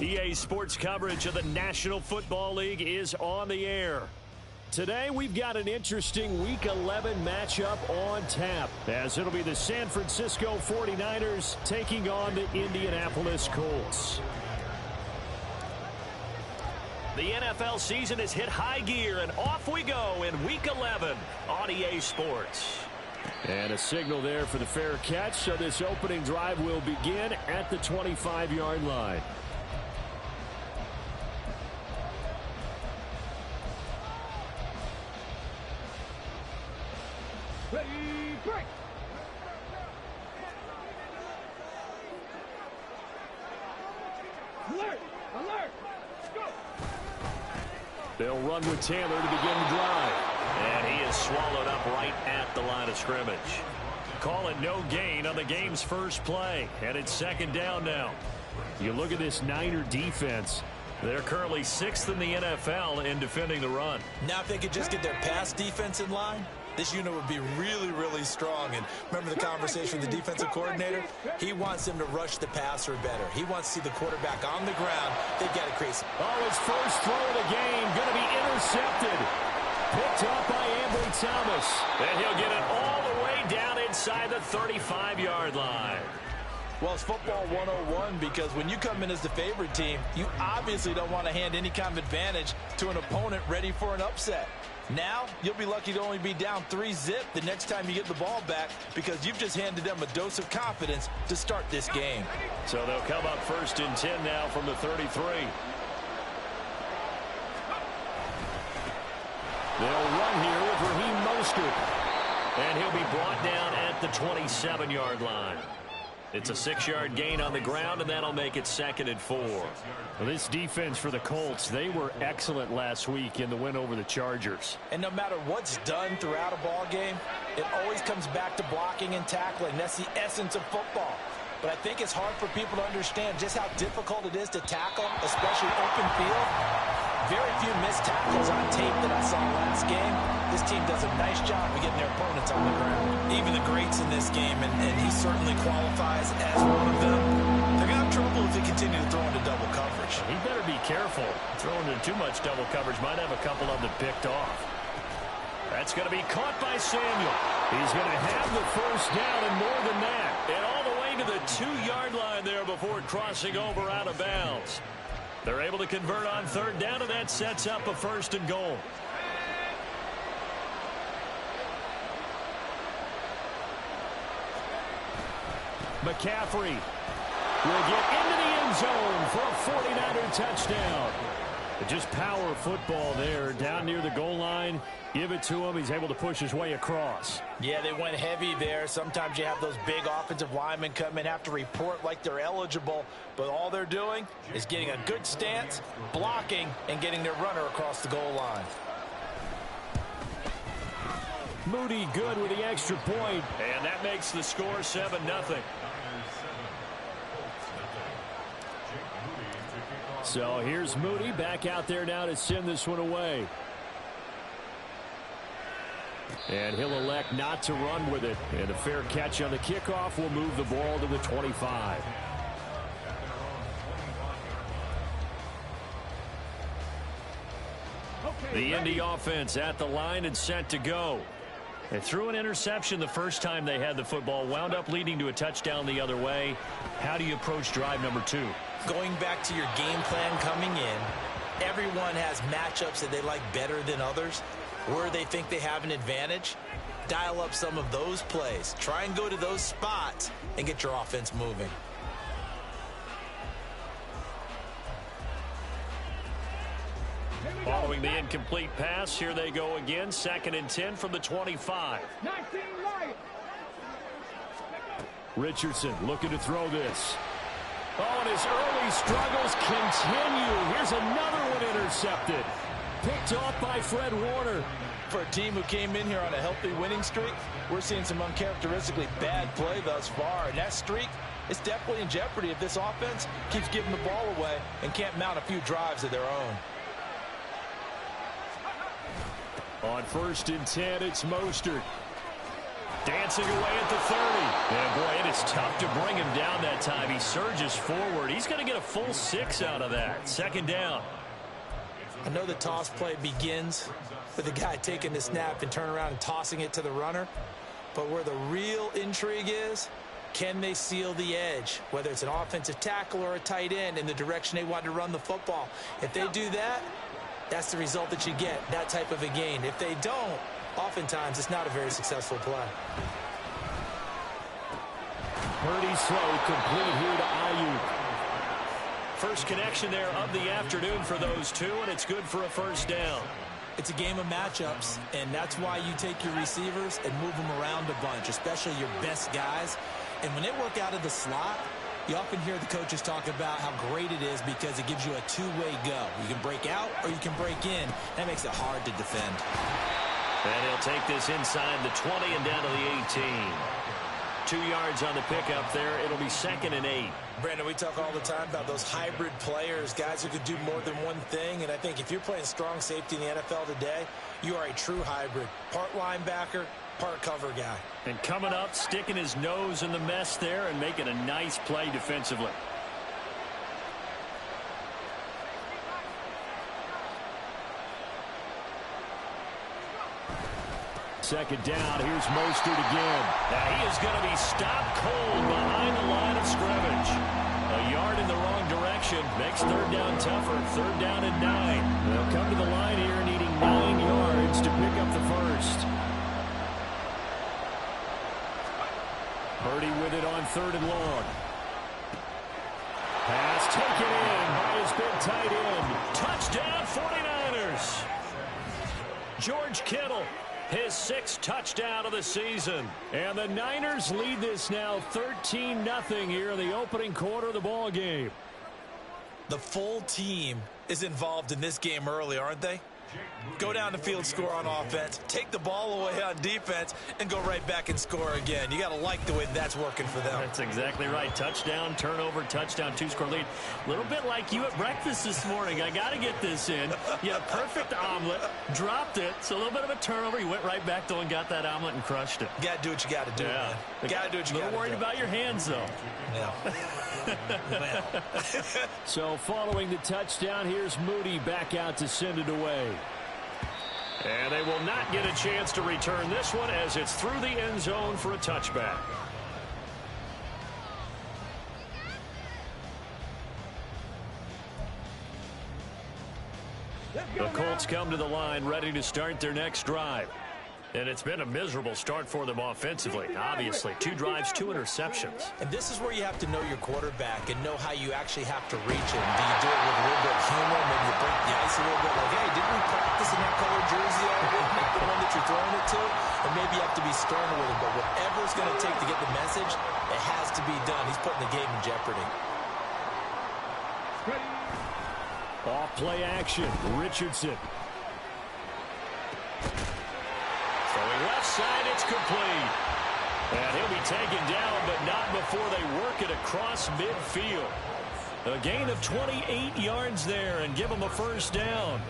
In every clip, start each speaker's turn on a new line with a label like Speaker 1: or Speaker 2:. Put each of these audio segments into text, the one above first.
Speaker 1: EA Sports coverage of the National Football League is on the air. Today, we've got an interesting Week 11 matchup on tap, as it'll be the San Francisco 49ers taking on the Indianapolis Colts. The NFL season has hit high gear, and off we go in Week 11 on EA Sports. And a signal there for the fair catch, so this opening drive will begin at the 25-yard line.
Speaker 2: Ready, break! Alert! Alert! Let's go!
Speaker 1: They'll run with Taylor to begin the drive. And he is swallowed up right at the line of scrimmage. Call it no gain on the game's first play. And it's second down now. You look at this Niner defense. They're currently 6th in the NFL in defending the run.
Speaker 3: Now if they could just get their pass defense in line, this unit would be really, really strong. And remember the conversation with the defensive coordinator? He wants them to rush the passer better. He wants to see the quarterback on the ground. They've got to create some.
Speaker 1: Oh, his first throw of the game going to be intercepted. Picked up by Ambry Thomas. And he'll get it all the way down inside the 35-yard line.
Speaker 3: Well, it's football 101 because when you come in as the favorite team, you obviously don't want to hand any kind of advantage to an opponent ready for an upset. Now, you'll be lucky to only be down 3-zip the next time you get the ball back because you've just handed them a dose of confidence to start this game.
Speaker 1: So they'll come up 1st and 10 now from the 33. They'll run here with Raheem Mostert. And he'll be brought down at the 27-yard line. It's a 6-yard gain on the ground, and that'll make it 2nd and 4. Well, this defense for the Colts, they were excellent last week in the win over the Chargers.
Speaker 3: And no matter what's done throughout a ball game, it always comes back to blocking and tackling. That's the essence of football. But I think it's hard for people to understand just how difficult it is to tackle, especially open field. Very few missed tackles on tape that I saw last game. This team does a nice job of getting their opponents on the ground. Even the greats in this game, and he certainly qualifies as one of them, they're going to have trouble if they continue to throw into double coverage.
Speaker 1: He better be careful. Throwing into too much double coverage might have a couple of them picked off. That's going to be caught by Samuel. He's going to have the first down and more than that. And all the way to the 2-yard line there before crossing over out of bounds. They're able to convert on 3rd down, and that sets up a 1st and goal. McCaffrey will get into the end zone for a 49er touchdown. Just power football there down near the goal line. Give it to him. He's able to push his way across.
Speaker 3: Yeah, they went heavy there. Sometimes you have those big offensive linemen come in, have to report like they're eligible, but all they're doing is getting a good stance, blocking, and getting their runner across the goal line.
Speaker 1: Moody good with the extra point, and that makes the score 7-0. So here's Moody back out there now to send this one away. And he'll elect not to run with it. And a fair catch on the kickoff will move the ball to the 25. The Indy offense at the line and set to go. They threw an interception the first time they had the football, wound up leading to a touchdown the other way. How do you approach drive number 2?
Speaker 3: Going back to your game plan coming in, everyone has matchups that they like better than others, where they think they have an advantage. Dial up some of those plays. Try and go to those spots and get your offense moving.
Speaker 1: Following the incomplete pass, here they go again. 2nd and 10 from the 25.
Speaker 2: 19 Lions.
Speaker 1: Richardson looking to throw this. Oh, and his early struggles continue. Here's another one intercepted. Picked off by Fred Warner.
Speaker 3: For a team who came in here on a healthy winning streak, we're seeing some uncharacteristically bad play thus far. And that streak is definitely in jeopardy if this offense keeps giving the ball away and can't mount a few drives of their own.
Speaker 1: On 1st and 10, it's Mostert. Dancing away at the 30. Yeah, boy, it is tough to bring him down that time. He surges forward. He's going to get a full 6 out of that. Second down.
Speaker 3: I know the toss play begins with the guy taking the snap and turning around and tossing it to the runner. But where the real intrigue is, can they seal the edge? Whether it's an offensive tackle or a tight end in the direction they want to run the football. If they do that, that's the result that you get, that type of a gain. If they don't, oftentimes it's not a very successful play.
Speaker 1: Purdy slow, complete here to Ayuk. First connection there of the afternoon for those two, and it's good for a first down.
Speaker 3: It's a game of matchups, and that's why you take your receivers and move them around a bunch, especially your best guys. And when they work out of the slot, you often hear the coaches talk about how great it is because it gives you a two-way go. You can break out or you can break in. That makes it hard to defend.
Speaker 1: And he'll take this inside the 20 and down to the 18. 2 yards on the pickup there. It'll be 2nd and 8.
Speaker 3: Brandon, we talk all the time about those hybrid players, guys who could do more than one thing. And I think if you're playing strong safety in the NFL today, you are a true hybrid. Part linebacker, part cover guy.
Speaker 1: And coming up, sticking his nose in the mess there and making a nice play defensively. Second down, here's Mostert again. Now he is going to be stopped cold behind the line of scrimmage. A yard in the wrong direction makes third down tougher. Third down and 9. They'll come to the line here needing 9 yards to pick up the first. Purdy with it on 3rd and long. Pass taken in by his big tight end. Touchdown 49ers. George Kittle. His 6th touchdown of the season. And the Niners lead this now 13-0 here in the opening quarter of the ball game.
Speaker 3: The full team is involved in this game early, aren't they? Go down the field, score on offense, take the ball away on defense, and go right back and score again. You got to like the way that's working for them.
Speaker 1: That's exactly right. Touchdown, turnover, touchdown, 2-score lead. A little bit like you at breakfast this morning. I got to get this in. You had a perfect omelet, dropped it, so a little bit of a turnover. You went right back, though, and got that omelet and crushed it.
Speaker 3: You got to do what you got to do, man. You got to do what you got to do.
Speaker 1: A little worried about your hands, though.
Speaker 3: Yeah.
Speaker 1: So following the touchdown, here's Moody back out to send it away. And they will not get a chance to return this one as it's through the end zone for a touchback. The Colts come to the line ready to start their next drive. And it's been a miserable start for them offensively. Obviously, 2 drives, 2 interceptions.
Speaker 3: And this is where you have to know your quarterback and know how you actually have to reach him. Do you do it with a little bit of humor? Maybe you break the ice a little bit like, hey, didn't we practice in that colored jersey already? Make the one that you're throwing it to? Or maybe you have to be sterner with it. But whatever it's going to take to get the message, it has to be done. He's putting the game in jeopardy.
Speaker 1: Off play action. Richardson. Throwing left side, it's complete. And he'll be taken down, but not before they work it across midfield. A gain of 28 yards there and give them a first down.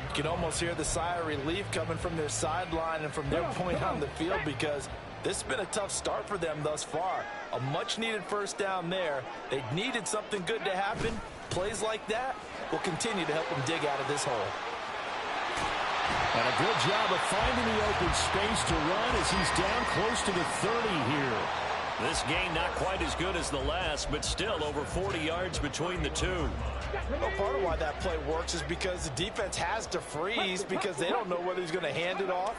Speaker 3: You can almost hear the sigh of relief coming from their sideline and from their point on the field because this has been a tough start for them thus far. A much-needed first down there. They needed something good to happen. Plays like that will continue to help them dig out of this hole.
Speaker 1: And a good job of finding the open space to run as he's down close to the 30 here. This game not quite as good as the last, but still over 40 yards between the two.
Speaker 3: Well, part of why that play works is because the defense has to freeze because they don't know whether he's going to hand it off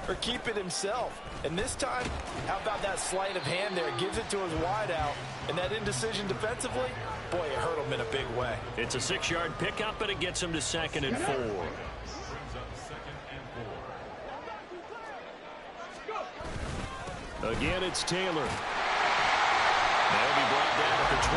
Speaker 3: or keep it himself. And this time, how about that sleight of hand there? Gives it to his wideout. And that indecision defensively, boy, it hurt him in a big way.
Speaker 1: It's a 6-yard pickup, but it gets him to 2nd and 4. Again, it's Taylor. They'll be brought down at the 21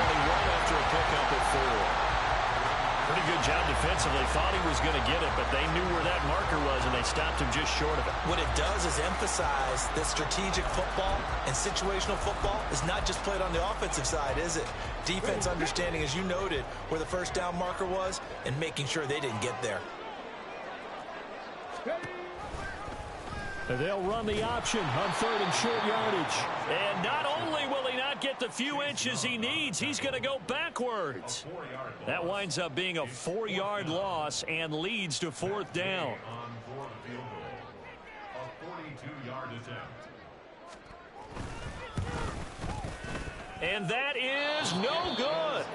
Speaker 1: after a pickup at 4. Pretty good job defensively. Thought he was going to get it, but they knew where that marker was, and they stopped him just short of it.
Speaker 3: What it does is emphasize that strategic football and situational football is not just played on the offensive side, is it? Defense understanding, as you noted, where the first down marker was and making sure they didn't get there.
Speaker 1: They'll run the option on 3rd and short yardage. And not only will he not get the few inches he needs, he's going to go backwards. That winds up being a 4-yard loss and leads to 4th down. And that is no good.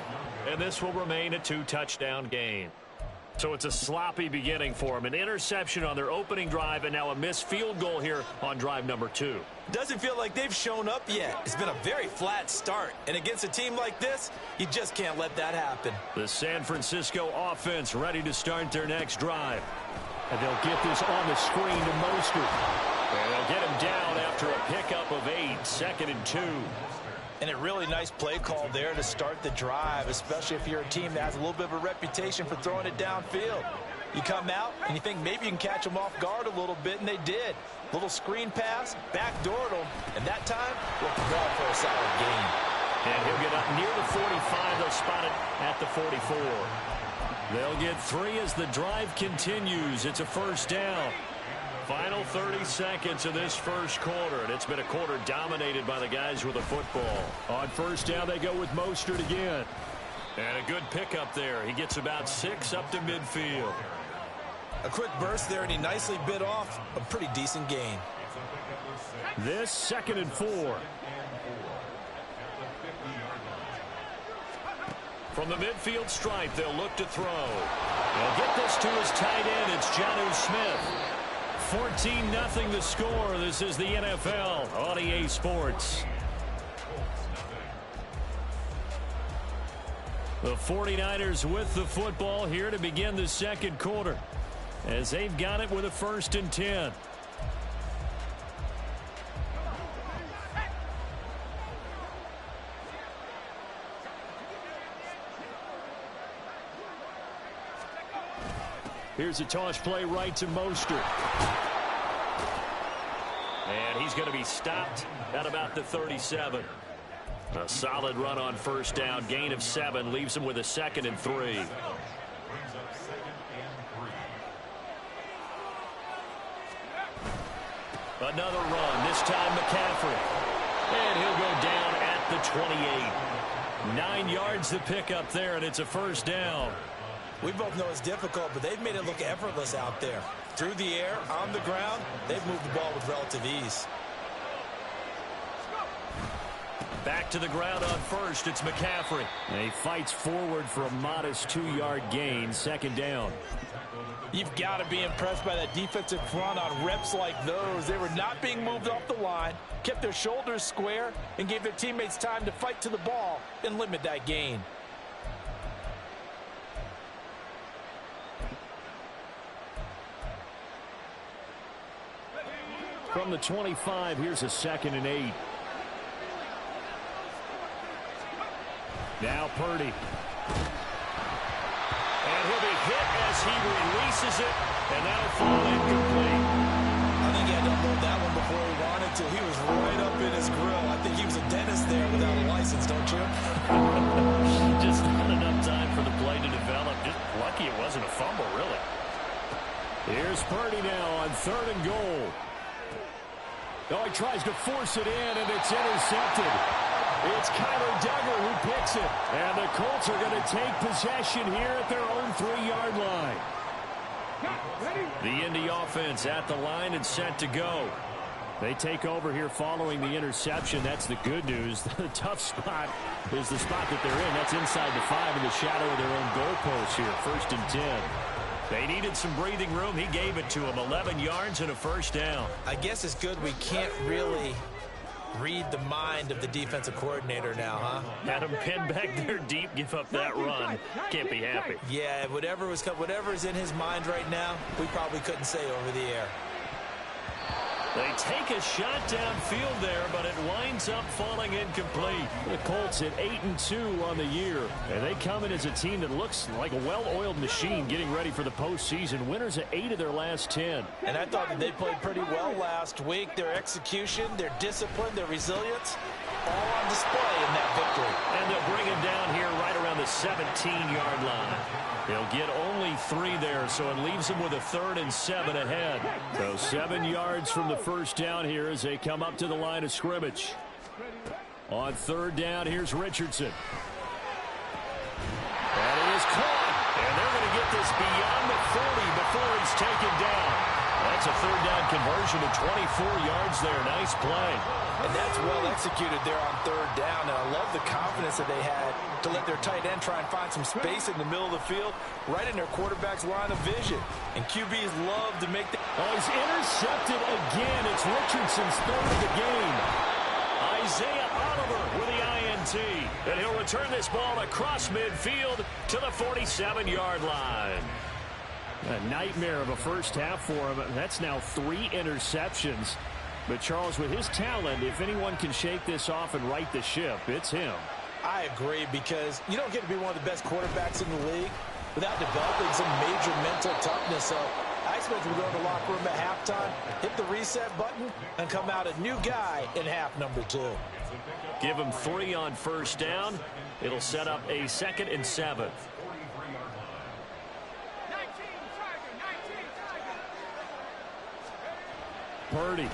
Speaker 1: And this will remain a 2-touchdown game. So it's a sloppy beginning for them. An interception on their opening drive and now a missed field goal here on drive number 2.
Speaker 3: Doesn't feel like they've shown up yet. It's been a very flat start. And against a team like this, you just can't let that happen.
Speaker 1: The San Francisco offense ready to start their next drive. And they'll get this on the screen to Mostert. And they'll get him down after a pickup of 8, 2nd and 2.
Speaker 3: And a really nice play call there to start the drive, especially if you're a team that has a little bit of a reputation for throwing it downfield. You come out and you think maybe you can catch them off guard a little bit, and they did. Little screen pass, backdoored them, and that time, looked well for a solid gain.
Speaker 1: And he'll get up near the 45. They'll spot it at the 44. They'll get 3 as the drive continues. It's a 1st down. Final 30 seconds of this first quarter, and it's been a quarter dominated by the guys with the football. On 1st down, they go with Mostert again. And a good pickup there. He gets about 6 up to midfield.
Speaker 3: A quick burst there, and he nicely bit off a pretty decent gain.
Speaker 1: This 2nd and 4. From the midfield stripe, they'll look to throw. They'll get this to his tight end. It's Jonnu Smith. 14-0 the score. This is the NFL on EA Sports. The 49ers with the football here to begin the second quarter, as they've got it with a 1st and 10. Here's a toss play right to Mostert. And he's going to be stopped at about the 37. A solid run on 1st down. Gain of 7 leaves him with a 2nd and 3. Another run, this time McCaffrey. And he'll go down at the 28. 9 yards to pick up there, and it's a 1st down.
Speaker 3: We both know it's difficult, but they've made it look effortless out there. Through the air, on the ground, they've moved the ball with relative ease.
Speaker 1: Back to the ground on 1st, it's McCaffrey. And he fights forward for a modest 2-yard gain, 2nd down.
Speaker 3: You've got to be impressed by that defensive front on reps like those. They were not being moved off the line, kept their shoulders square, and gave their teammates time to fight to the ball and limit that gain.
Speaker 1: From the 25, here's a 2nd and 8. Now Purdy. And he'll be hit as he releases it, and that'll fall incomplete.
Speaker 3: I think he had to upload that one before he wanted to. He was right up in his grill. I think he was a dentist there without a license, don't you?
Speaker 1: Just not enough time for the play to develop. Just lucky it wasn't a fumble, really. Here's Purdy now on 3rd and goal. Oh, he tries to force it in, and it's intercepted. It's Kyler Duggar who picks it. And the Colts are going to take possession here at their own 3-yard line. The Indy offense at the line and set to go. They take over here following the interception. That's the good news. The tough spot is the spot that they're in. That's inside the 5 in the shadow of their own goalpost here. 1st and 10. They needed some breathing room. He gave it to them. 11 yards and a 1st down.
Speaker 3: I guess it's good we can't really read the mind of the defensive coordinator now, huh?
Speaker 1: Had him pinned back there deep, give up that run. Can't be happy.
Speaker 3: Yeah, whatever is in his mind right now, we probably couldn't say over the air.
Speaker 1: They take a shot downfield there, but it winds up falling incomplete. The Colts at 8-2 on the year, and they come in as a team that looks like a well-oiled machine getting ready for the postseason. Winners at 8 of their last 10.
Speaker 3: And I thought that they played pretty well last week. Their execution, their discipline, their resilience, all on display in that victory.
Speaker 1: And they'll bring him down here right around the 17-yard line. He'll get only 3 there, so it leaves him with a 3rd and 7 ahead. So 7 yards from the first down here as they come up to the line of scrimmage. On 3rd down, here's Richardson. And he is caught. And they're going to get this beyond the 40 before he's taken down. That's a 3rd down conversion to 24 yards there. Nice play.
Speaker 3: And that's well executed there on 3rd down. And I love the confidence that they had to let their tight end try and find some space in the middle of the field, right in their quarterback's line of vision. And QBs love to make that.
Speaker 1: Oh, he's intercepted again. It's Richardson's 3rd of the game. Isaiah Oliver with the INT. And he'll return this ball across midfield to the 47-yard line. A nightmare of a first half for him. That's now 3 interceptions. But, Charles, with his talent, if anyone can shake this off and right the ship, it's him.
Speaker 3: I agree, because you don't get to be one of the best quarterbacks in the league without developing some major mental toughness. So I expect him to go in the locker room at halftime, hit the reset button, and come out a new guy in half number 2.
Speaker 1: Give him 3 on first down. It'll set up a 2nd and 7. Purdy.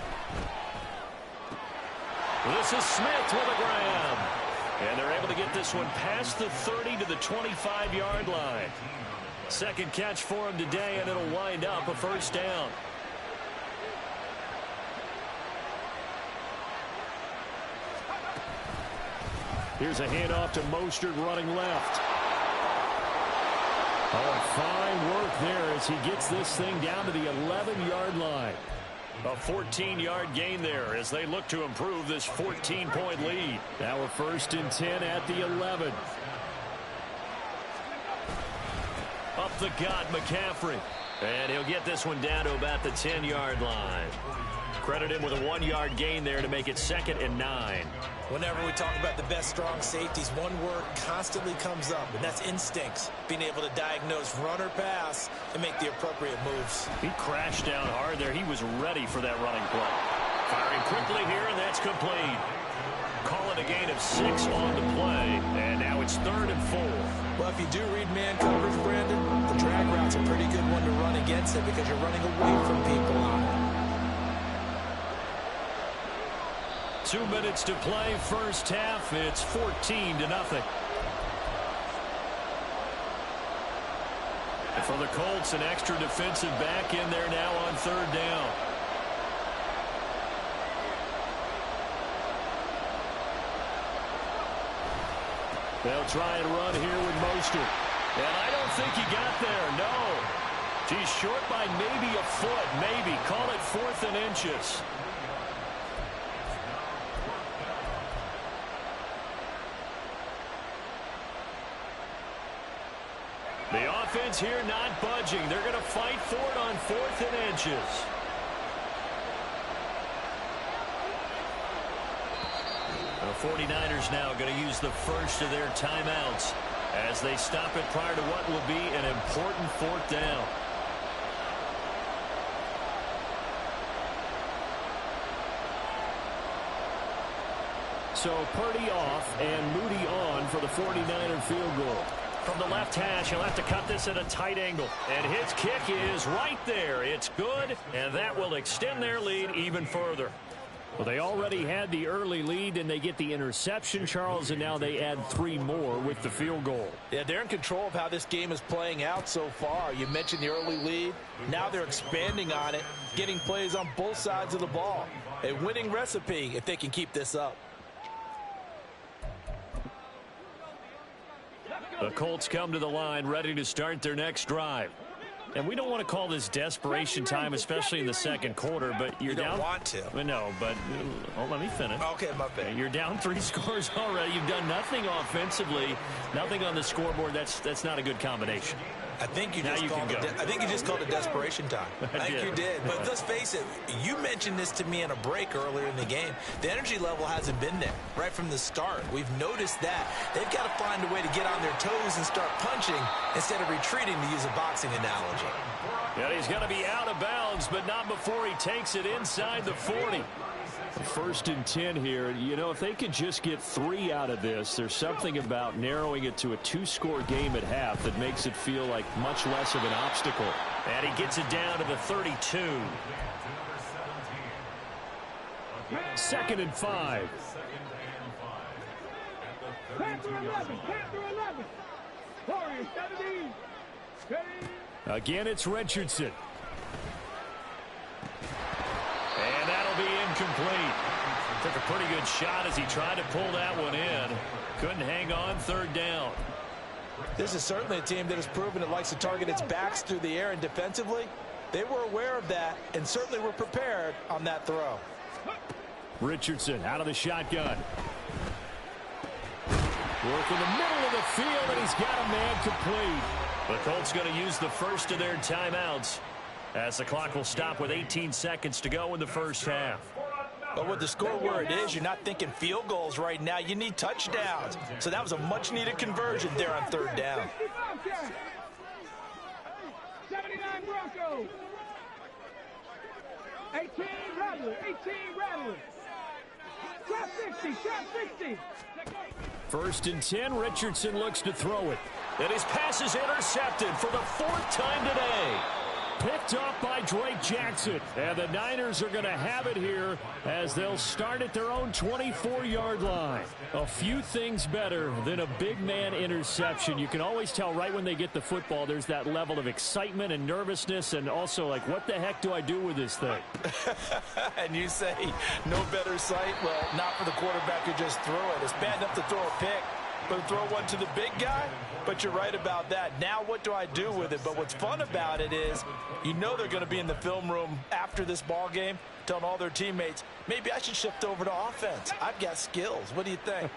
Speaker 1: This is Smith with a grab. And they're able to get this one past the 30 to the 25-yard line. 2nd catch for him today, and it'll wind up a first down. Here's a handoff to Mostert running left. Oh, fine work there as he gets this thing down to the 11-yard line. A 14-yard gain there as they look to improve this 14-point lead. Now a 1st and 10 at the 11. Up the gut, McCaffrey. And he'll get this one down to about the 10-yard line. Credit him with a 1-yard gain there to make it 2nd and 9.
Speaker 3: Whenever we talk about the best strong safeties, one word constantly comes up, and that's instincts. Being able to diagnose run or pass and make the appropriate moves.
Speaker 1: He crashed down hard there. He was ready for that running play. Firing quickly here, and that's complete. Call it a gain of 6 on the play, and now it's 3rd and 4.
Speaker 3: Well, if you do read man coverage, Brandon, the drag route's a pretty good one to run against it because you're running away from people on it.
Speaker 1: 2 minutes to play, first half. It's 14-0. And for the Colts, an extra defensive back in there now on 3rd down. They'll try and run here with Mostert. And I don't think he got there, no. He's short by maybe a foot, maybe. Call it 4th and inches. The offense here not budging. They're going to fight for it on 4th and inches. The 49ers now going to use the first of their timeouts as they stop it prior to what will be an important 4th down. So Purdy off and Moody on for the 49er field goal. From the left hash, he'll have to cut this at a tight angle. And his kick is right there. It's good, and that will extend their lead even further. Well, they already had the early lead, and they get the interception, Charles, and now they add 3 more with the field goal.
Speaker 3: Yeah, they're in control of how this game is playing out so far. You mentioned the early lead. Now they're expanding on it, getting plays on both sides of the ball. A winning recipe if they can keep this up.
Speaker 1: The Colts come to the line ready to start their next drive. And we don't want to call this desperation time, especially in the second quarter, but you're down.
Speaker 3: You don't want to.
Speaker 1: No, but let me finish.
Speaker 3: Okay, my bad.
Speaker 1: You're down 3 scores already. You've done nothing offensively, nothing on the scoreboard. That's not a good combination.
Speaker 3: I think you just called it desperation time. I think you did. But let's face it, you mentioned this to me in a break earlier in the game. The energy level hasn't been there right from the start. We've noticed that. They've got to find a way to get on their toes and start punching instead of retreating, to use a boxing analogy.
Speaker 1: Yeah, he's going to be out of bounds, but not before he takes it inside the 40. First and 10 here. You know, if they could just get 3 out of this, there's something about narrowing it to a 2-score game at half that makes it feel like much less of an obstacle. And he gets it down to the 32. 2nd and 5.
Speaker 2: Panther 11, Panther 11. Warriors 17.
Speaker 1: Again, it's Richardson. And that'll be incomplete. Took a pretty good shot as he tried to pull that one in. Couldn't hang on. 3rd down.
Speaker 3: This is certainly a team that has proven it likes to target its backs through the air, and defensively, they were aware of that and certainly were prepared on that throw.
Speaker 1: Richardson out of the shotgun. Work in the middle of the field, and he's got a man complete. The Colts going to use the first of their timeouts as the clock will stop with 18 seconds to go in the first half.
Speaker 3: But with the score where it is, you're not thinking field goals right now. You need touchdowns. So that was a much-needed conversion there on 3rd down.
Speaker 2: 79 Broncos. 18 Rattlers. 18 Rattlers. Shot 60. Shot 60.
Speaker 1: 1st and 10. Richardson looks to throw it. And his pass is intercepted for the 4th time today. Picked off by Drake Jackson. And the Niners are going to have it here as they'll start at their own 24-yard line. A few things better than a big man interception. You can always tell right when they get the football, there's that level of excitement and nervousness, and also like, what the heck do I do with this thing?
Speaker 3: And you say, no better sight? Well, not for the quarterback who just threw it. It's bad enough to throw a pick, but to throw one to the big guy? But you're right about that. Now what do I do with it? But what's fun about it is you know they're going to be in the film room after this ball game telling all their teammates, maybe I should shift over to offense. I've got skills. What do you think?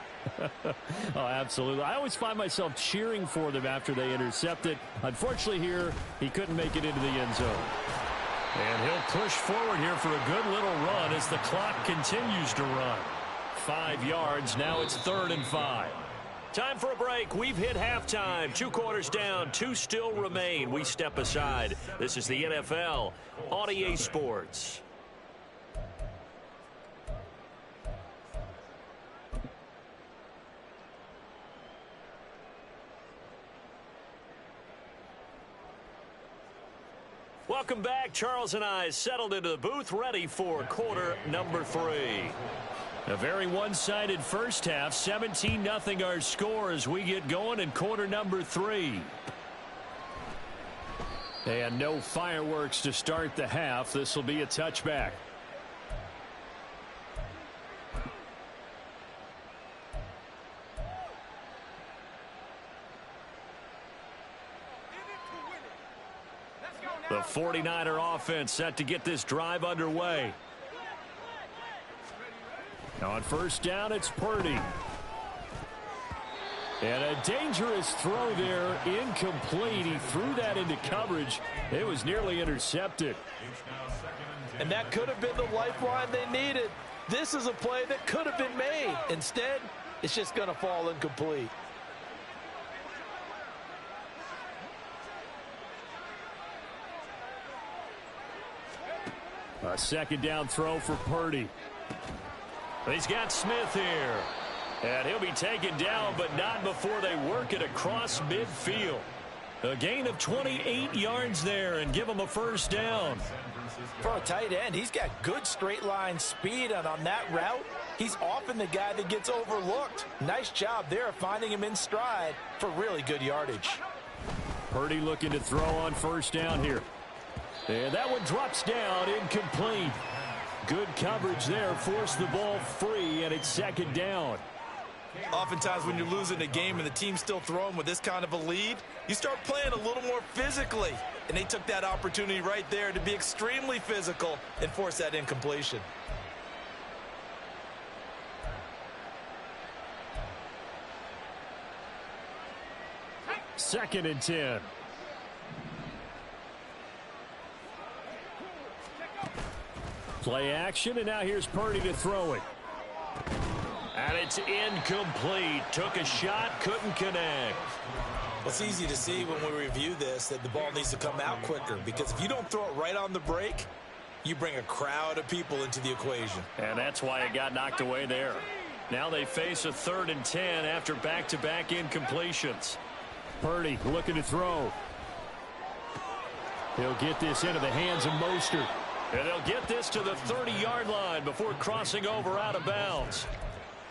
Speaker 1: Oh, absolutely. I always find myself cheering for them after they intercept it. Unfortunately here, he couldn't make it into the end zone. And he'll push forward here for a good little run as the clock continues to run. 5 yards. Now it's 3rd and 5. Time for a break. We've hit halftime. 2 quarters down. 2 still remain. We step aside. This is the NFL on EA Sports. Welcome back. Charles and I settled into the booth, ready for quarter number 3. A very one-sided first half. 17-0 our score as we get going in quarter number 3. And no fireworks to start the half. This will be a touchback. The 49er offense set to get this drive underway. On 1st down, it's Purdy. And a dangerous throw there, incomplete. He threw that into coverage. It was nearly intercepted.
Speaker 3: And that could have been the lifeline they needed. This is a play that could have been made. Instead, it's just going to fall incomplete.
Speaker 1: A 2nd down throw for Purdy. He's got Smith here. And he'll be taken down, but not before they work it across midfield. A gain of 28 yards there and give him a 1st down.
Speaker 3: For a tight end, he's got good straight line speed, and on that route, he's often the guy that gets overlooked. Nice job there finding him in stride for really good yardage.
Speaker 1: Purdy looking to throw on 1st down here. And that one drops down, incomplete. Good coverage there, forced the ball free, and it's 2nd down.
Speaker 3: Oftentimes when you're losing a game and the team's still throwing with this kind of a lead, you start playing a little more physically. And they took that opportunity right there to be extremely physical and force that incompletion.
Speaker 1: Second and 10. Play action, and now here's Purdy to throw it. And it's incomplete. Took a shot, couldn't connect.
Speaker 3: Well, it's easy to see when we review this that the ball needs to come out quicker, because if you don't throw it right on the break, you bring a crowd of people into the equation.
Speaker 1: And that's why it got knocked away there. Now they face a 3rd and 10 after back-to-back incompletions. Purdy looking to throw. He'll get this into the hands of Mostert. And they'll get this to the 30-yard line before crossing over out of bounds.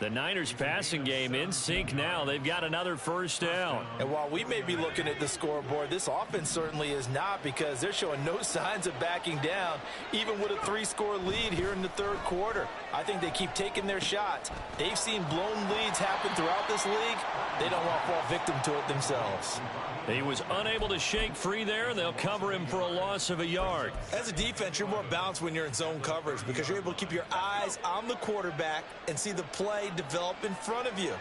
Speaker 1: The Niners passing game in sync now. They've got another first down.
Speaker 3: And while we may be looking at the scoreboard, this offense certainly is not, because they're showing no signs of backing down, even with a 3-score lead here in the 3rd quarter. I think they keep taking their shots. They've seen blown leads happen throughout this league. They don't want to fall victim to it themselves.
Speaker 1: He was unable to shake free there, and they'll cover him for a loss of a yard.
Speaker 3: As a defense, you're more balanced when you're in zone coverage because you're able to keep your eyes on the quarterback and see the play develop in front of you.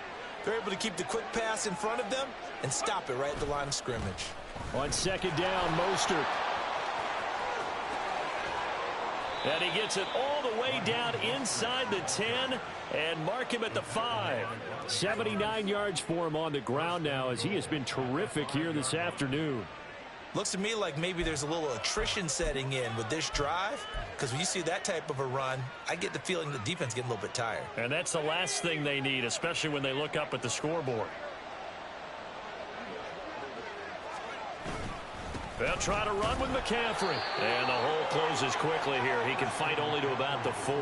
Speaker 3: They're able to keep the quick pass in front of them and stop it right at the line of scrimmage.
Speaker 1: On 2nd down, Mostert. And he gets it all the way down inside the 10 and mark him at the 5. 79 yards for him on the ground now, as he has been terrific here this afternoon.
Speaker 3: Looks to me like maybe there's a little attrition setting in with this drive, because when you see that type of a run, I get the feeling the defense getting a little bit tired.
Speaker 1: And that's the last thing they need, especially when they look up at the scoreboard. They'll try to run with McCaffrey. And the hole closes quickly here. He can fight only to about the 4.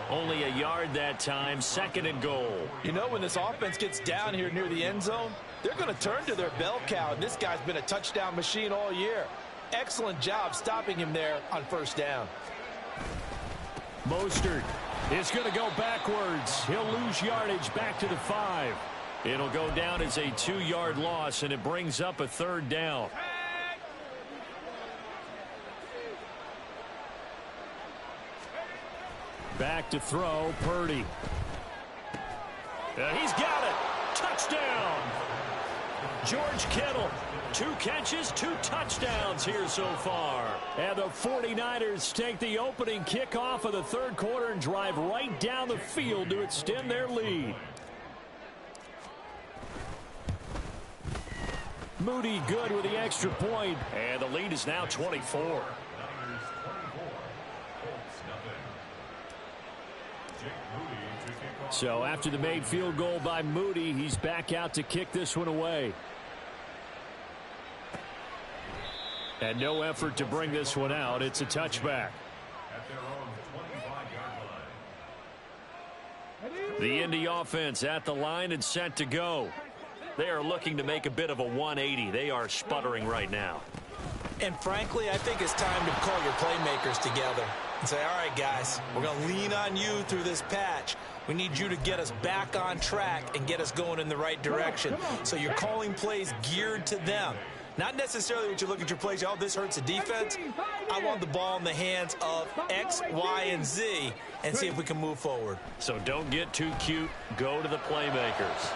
Speaker 1: Only a yard that time, 2nd and goal.
Speaker 3: You know, when this offense gets down here near the end zone, they're going to turn to their bell cow. And this guy's been a touchdown machine all year. Excellent job stopping him there on 1st down.
Speaker 1: Mostert is going to go backwards. He'll lose yardage back to the 5. It'll go down as a 2-yard loss, and it brings up a 3rd down. Back to throw, Purdy. He's got it. Touchdown. George Kittle. 2 catches, 2 touchdowns here so far. And the 49ers take the opening kickoff of the 3rd quarter and drive right down the field to extend their lead. Moody good with the extra point. And the lead is now 24. So after the made field goal by Moody, he's back out to kick this one away. And no effort to bring this one out. It's a touchback. The Indy offense at the line and set to go. They are looking to make a bit of a 180. They are sputtering right now.
Speaker 3: And frankly, I think it's time to call your playmakers together and say, all right, guys, we're going to lean on you through this patch. We need you to get us back on track and get us going in the right direction. So you're calling plays geared to them. Not necessarily what you look at your plays, oh, this hurts the defense. I want the ball in the hands of X, Y, and Z and see if we can move forward.
Speaker 1: So don't get too cute. Go to the playmakers.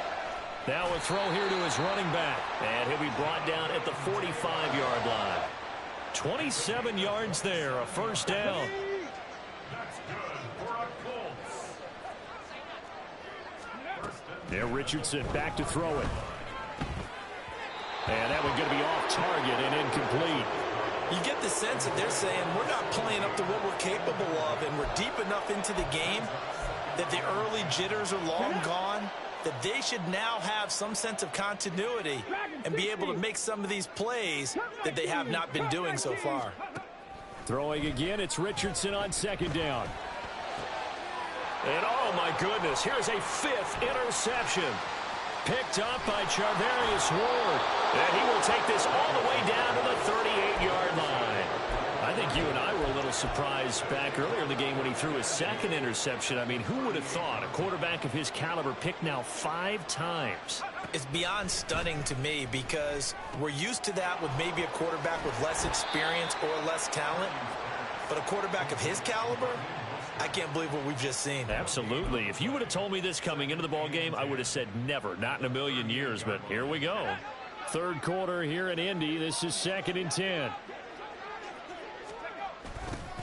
Speaker 1: Now a throw here to his running back. And he'll be brought down at the 45-yard line. 27 yards there, a 1st down. There, Richardson back to throw it. And that one going to be off target and incomplete.
Speaker 3: You get the sense that they're saying we're not playing up to what we're capable of, and we're deep enough into the game that the early jitters are long gone, that they should now have some sense of continuity and be able to make some of these plays that they have not been doing so far.
Speaker 1: Throwing again, it's Richardson on 2nd down. And oh my goodness, here's a 5th interception. Picked up by Charvarius Ward. And he will take this all the way down to the 38-yard line. I think you and I were a little surprised back earlier in the game when he threw his 2nd interception. I mean, who would have thought a quarterback of his caliber picked now 5 times?
Speaker 3: It's beyond stunning to me because we're used to that with maybe a quarterback with less experience or less talent. But a quarterback of his caliber, I can't believe what we've just seen.
Speaker 1: Absolutely. If you would have told me this coming into the ball game, I would have said never, not in a million years. But here we go. 3rd quarter here in Indy. This is 2nd and 10.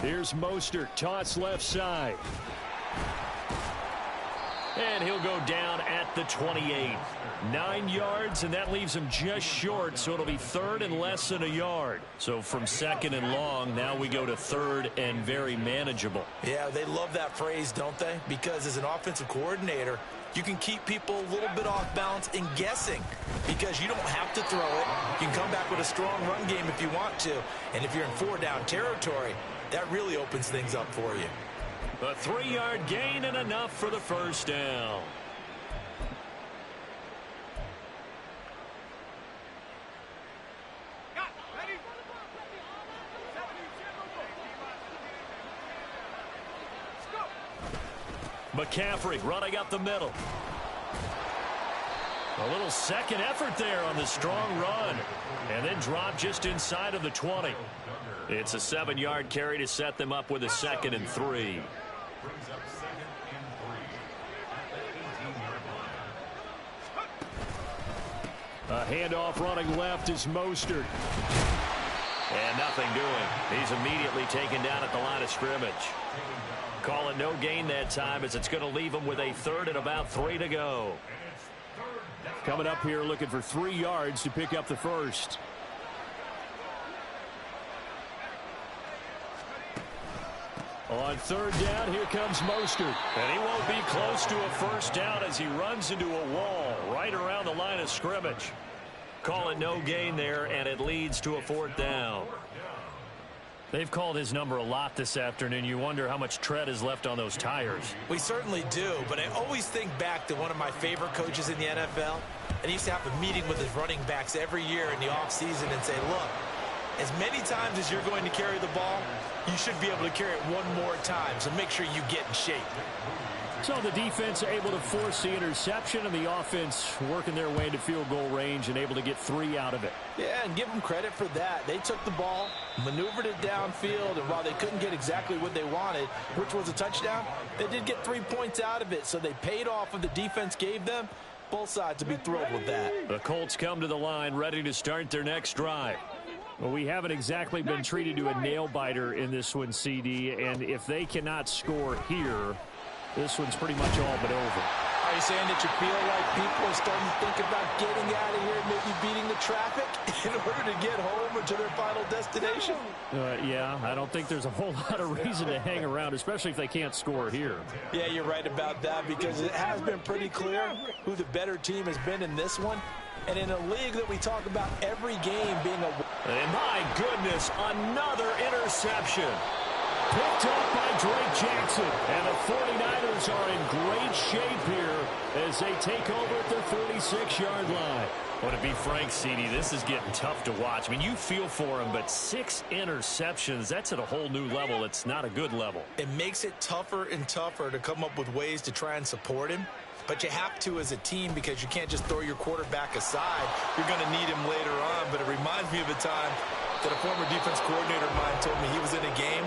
Speaker 1: Here's Mostert, toss left side. And he'll go down at the 28. 9 yards, and that leaves him just short, so it'll be third and less than a yard. So from second and long, now we go to third and very manageable.
Speaker 3: Yeah, they love that phrase, don't they? Because as an offensive coordinator, you can keep people a little bit off balance and guessing because you don't have to throw it. You can come back with a strong run game if you want to. And if you're in 4-down territory, that really opens things up for you.
Speaker 1: A 3-yard gain and enough for the first down. McCaffrey running up the middle. A little second effort there on the strong run. And then drop just inside of the 20. It's a 7-yard carry to set them up with a 2nd and 3. A handoff running left is Mostert. And nothing doing. He's immediately taken down at the line of scrimmage. Call it no gain that time as it's going to leave him with a 3rd and about 3 to go. Coming up here looking for 3 yards to pick up the first. On 3rd down, here comes Mostert. And he won't be close to a first down as he runs into a wall right around the line of scrimmage. Call it no gain there, and it leads to a 4th down. They've called his number a lot this afternoon. You wonder how much tread is left on those tires.
Speaker 3: We certainly do, but I always think back to one of my favorite coaches in the NFL. And he used to have a meeting with his running backs every year in the offseason and say, look, as many times as you're going to carry the ball, you should be able to carry it one more time, so make sure you get in shape.
Speaker 1: So the defense able to force the interception, and the offense working their way into field goal range and able to get 3 out of it.
Speaker 3: Yeah, and give them credit for that. They took the ball, maneuvered it downfield, and while they couldn't get exactly what they wanted, which was a touchdown, they did get 3 points out of it, so they paid off what the defense gave them. Both sides will be thrilled with that.
Speaker 1: The Colts come to the line ready to start their next drive. Well, we haven't exactly been treated to a nail-biter in this one, CD, and if they cannot score here, this one's pretty much all but over.
Speaker 3: Are you saying that you feel like people are starting to think about getting out of here, maybe beating the traffic in order to get home or to their final destination?
Speaker 1: Yeah, I don't think there's a whole lot of reason to hang around, especially if they can't score here.
Speaker 3: Yeah, you're right about that because it has been pretty clear who the better team has been in this one. And in a league that we talk about every game being a...
Speaker 1: And my goodness, another interception. Picked up by Drake Jackson. And the 49ers are in great shape here as they take over at their 36-yard line. Well, to be frank, CD, this is getting tough to watch. I mean, you feel for him, but 6 interceptions, that's at a whole new level. It's not a good level.
Speaker 3: It makes it tougher and tougher to come up with ways to try and support him. But you have to as a team because you can't just throw your quarterback aside. You're going to need him later on. But it reminds me of a time that a former defense coordinator of mine told me he was in a game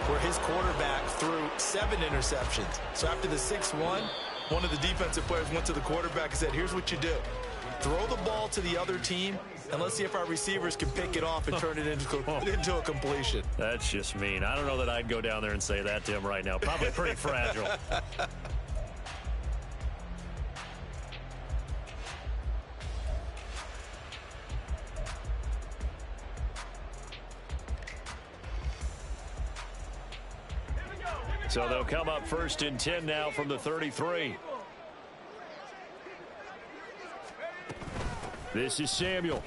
Speaker 3: where his quarterback threw 7 interceptions. So after the 6-1, one of the defensive players went to the quarterback and said, here's what you do. Throw the ball to the other team, and let's see if our receivers can pick it off and turn it into a completion.
Speaker 1: That's just mean. I don't know that I'd go down there and say that to him right now. Probably pretty fragile. So they'll come up 1st and 10 now from the 33. This is Samuel.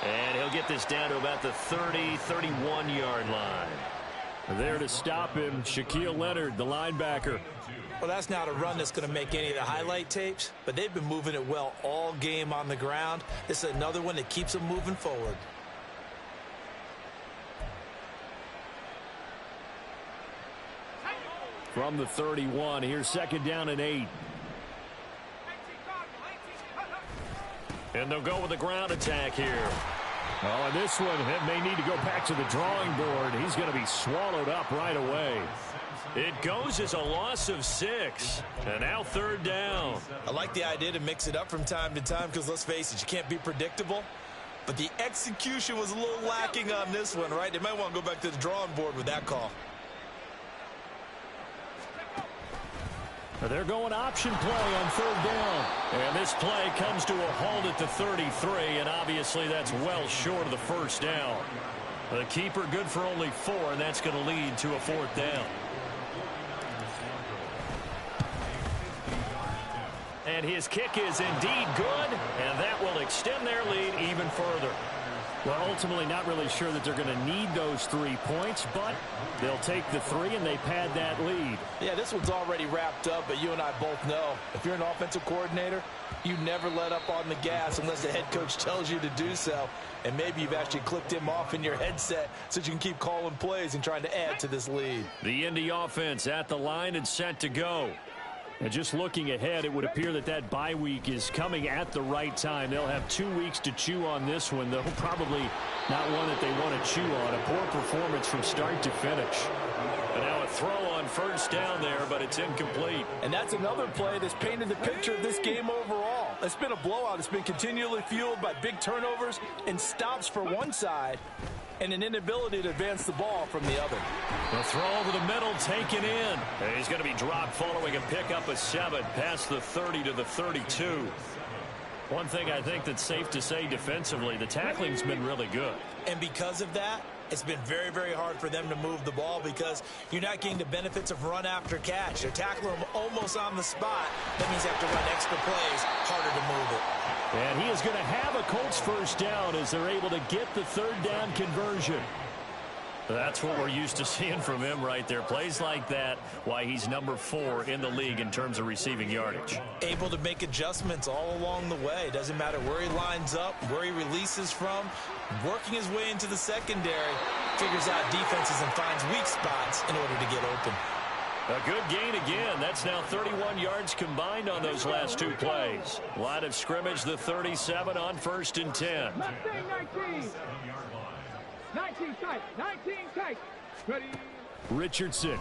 Speaker 1: And he'll get this down to about the 31-yard line. There to stop him, Shaquille Leonard, the linebacker.
Speaker 3: Well, that's not a run that's going to make any of the highlight tapes, but they've been moving it well all game on the ground. This is another one that keeps them moving forward.
Speaker 1: From the 31, here's 2nd down and 8. And they'll go with the ground attack here. Oh, and this one may need to go back to the drawing board. He's going to be swallowed up right away. It goes as a loss of 6. And now 3rd down.
Speaker 3: I like the idea to mix it up from time to time because, let's face it, you can't be predictable. But the execution was a little lacking on this one, right? They might want to go back to the drawing board with that call.
Speaker 1: They're going option play on third down. And this play comes to a halt at the 33, and obviously that's well short of the first down. The keeper good for only 4, and that's going to lead to a fourth down. And his kick is indeed good, and that will extend their lead even further. Well, ultimately not really sure that they're going to need those 3 points, but they'll take the 3 and they pad that lead.
Speaker 3: Yeah, this one's already wrapped up, but you and I both know if you're an offensive coordinator, you never let up on the gas unless the head coach tells you to do so. And maybe you've actually clicked him off in your headset so you can keep calling plays and trying to add to this lead.
Speaker 1: The Indy offense at the line and set to go. And just looking ahead, it would appear that that bye week is coming at the right time. They'll have 2 weeks to chew on this one, though probably not one that they want to chew on. A poor performance from start to finish. And now a throw on first down there, but it's incomplete.
Speaker 3: And that's another play that's painted the picture of this game overall. It's been a blowout. It's been continually fueled by big turnovers and stops for one side and an inability to advance the ball from the other.
Speaker 1: The throw over the middle taken in. And he's going to be dropped following a pickup of 7 past the 30 to the 32. One thing I think that's safe to say defensively, the tackling's been really good.
Speaker 3: And because of that, it's been very, very hard for them to move the ball because you're not getting the benefits of run after catch. They're tackling them almost on the spot. That means they have to run extra plays, harder to move it.
Speaker 1: And he is going to have a Colts first down as they're able to get the third down conversion. That's what we're used to seeing from him right there. Plays like that, why he's number 4 in the league in terms of receiving yardage.
Speaker 3: Able to make adjustments all along the way. Doesn't matter where he lines up, where he releases from. Working his way into the secondary, figures out defenses and finds weak spots in order to get open.
Speaker 1: A good gain again. That's now 31 yards combined on those last 2 plays. Line of scrimmage, the 37 on 1st and 10.
Speaker 2: 19. 19 tight. 19 tight. Ready.
Speaker 1: Richardson.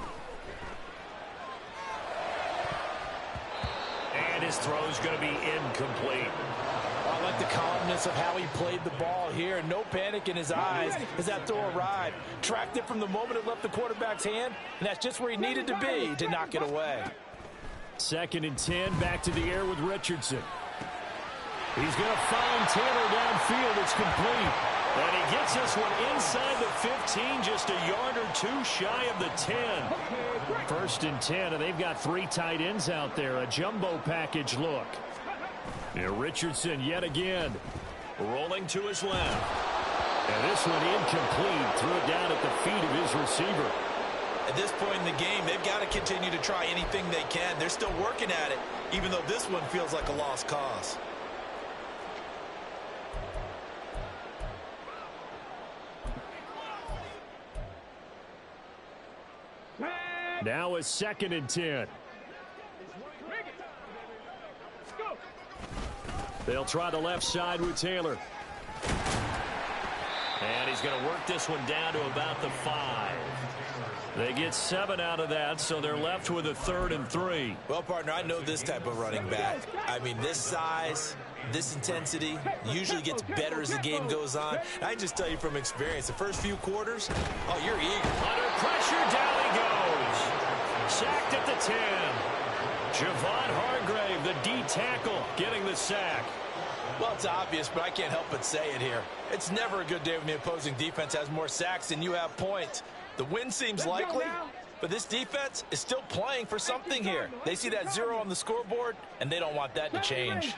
Speaker 1: And his throw's going to be incomplete.
Speaker 3: I like the calmness of how he played the ball here. No panic in his eyes as that throw arrived. Tracked it from the moment it left the quarterback's hand, and that's just where he needed to be to knock it away.
Speaker 1: 2nd and 10, back to the air with Richardson. He's going to find Taylor downfield. It's complete. And he gets this one inside the 15, just a yard or 2 shy of the 10. 1st and 10, and they've got 3 tight ends out there. A jumbo package look. Yeah, Richardson yet again. Rolling to his left. And this one incomplete. Threw it down at the feet of his receiver.
Speaker 3: At this point in the game, they've got to continue to try anything they can. They're still working at it, even though this one feels like a lost cause.
Speaker 1: Now a 2nd and 10. They'll try the left side with Taylor. And he's going to work this one down to about the 5. They get 7 out of that, so they're left with a 3rd and 3.
Speaker 3: Well, partner, I know this type of running back. I mean, this size, this intensity usually gets better as the game goes on. I can just tell you from experience, the first few quarters, oh, you're eager.
Speaker 1: Under pressure, down he goes. Sacked at the 10. Javon Hargrave, the D tackle, getting the sack.
Speaker 3: Well, it's obvious, but I can't help but say it here. It's never a good day when the opposing defense has more sacks than you have points. The win seems likely, but this defense is still playing for something here. They see that 0 on the scoreboard, and they don't want that to change.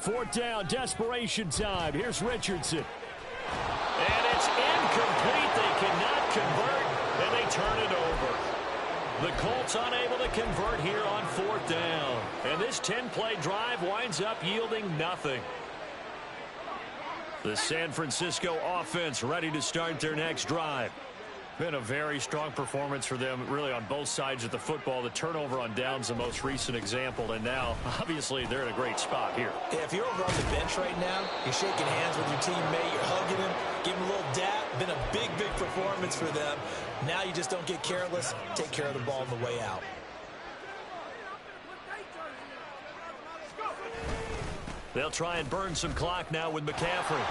Speaker 1: 4th down, desperation time. Here's Richardson. And it's incomplete. They cannot convert, and they turn it over. The Colts unable to convert here on 4th down. And this 10-play drive winds up yielding nothing. The San Francisco offense ready to start their next drive. Been a very strong performance for them, really, on both sides of the football. The turnover on downs, the most recent example, and now, obviously, they're in a great spot here.
Speaker 3: Yeah, if you're over on the bench right now, you're shaking hands with your teammate, you're hugging him, giving him a little dap. Been a big, big performance for them. Now you just don't get careless. Take care of the ball on the way out.
Speaker 1: They'll try and burn some clock now with McCaffrey.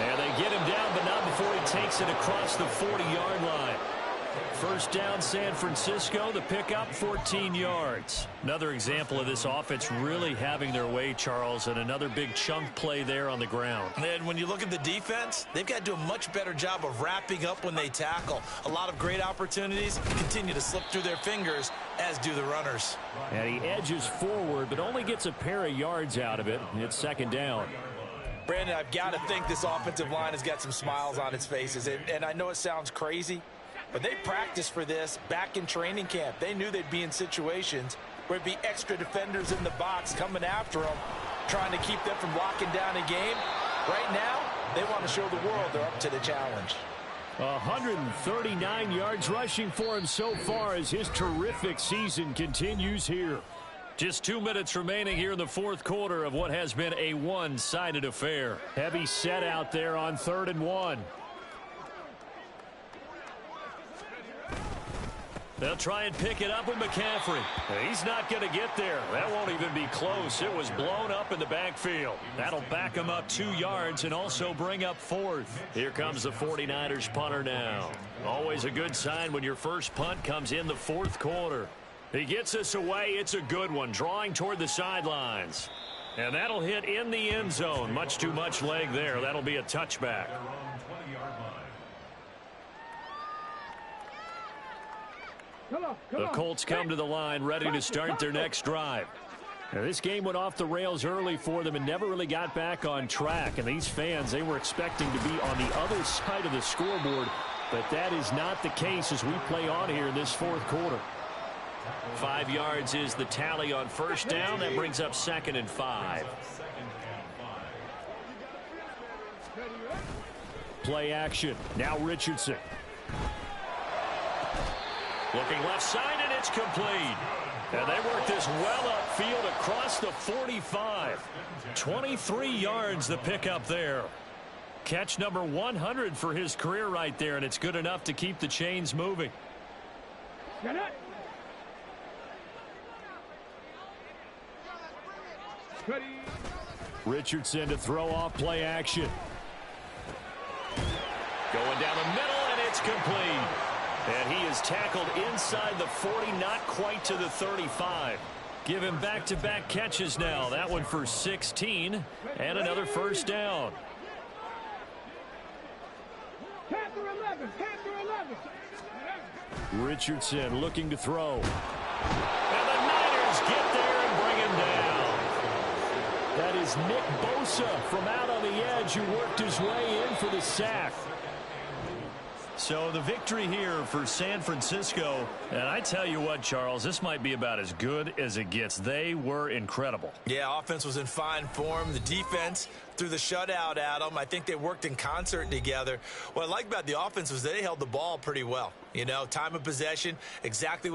Speaker 1: And they get him down, but not before he takes it across the 40-yard line. First down, San Francisco. The pickup, 14 yards. Another example of this offense really having their way, Charles, and another big chunk play there on the ground.
Speaker 3: And when you look at the defense, they've got to do a much better job of wrapping up when they tackle. A lot of great opportunities continue to slip through their fingers, as do the runners.
Speaker 1: And he edges forward, but only gets a pair of yards out of it. It's second down.
Speaker 3: Brandon, I've got to think this offensive line has got some smiles on its faces. And I know it sounds crazy, but they practiced for this back in training camp. They knew they'd be in situations where there'd be extra defenders in the box coming after them, trying to keep them from locking down a game. Right now, they want to show the world they're up to the challenge.
Speaker 1: 139 yards rushing for him so far as his terrific season continues here. Just 2 minutes remaining here in the fourth quarter of what has been a one-sided affair. Heavy set out there on 3rd and 1. They'll try and pick it up with McCaffrey. He's not going to get there. That won't even be close. It was blown up in the backfield. That'll back him up 2 yards and also bring up 4th. Here comes the 49ers punter now. Always a good sign when your first punt comes in the fourth quarter. He gets us away. It's a good one, drawing toward the sidelines. And that'll hit in the end zone. Much too much leg there. That'll be a touchback. The Colts come to the line ready to start their next drive. Now, this game went off the rails early for them and never really got back on track. And these fans, they were expecting to be on the other side of the scoreboard. But that is not the case as we play on here in this fourth quarter. 5 yards is the tally on first down. That brings up 2nd and 5. Play action. Now Richardson. Looking left side, and it's complete. And they work this well upfield across the 45. 23 yards the pickup there. Catch number 100 for his career right there, and it's good enough to keep the chains moving. Richardson to throw off play action. Going down the middle, and it's complete. And he is tackled inside the 40, not quite to the 35. Give him back-to-back catches now. That one for 16, and another first down. Richardson looking to throw. And the Niners get there and bring him down. That is Nick Bosa from out on the edge who worked his way in for the sack. So the victory here for San Francisco. And I tell you what, Charles, this might be about as good as it gets. They were incredible.
Speaker 3: Yeah, offense was in fine form. The defense threw the shutout at them. I think they worked in concert together. What I like about the offense was they held the ball pretty well. You know, time of possession, exactly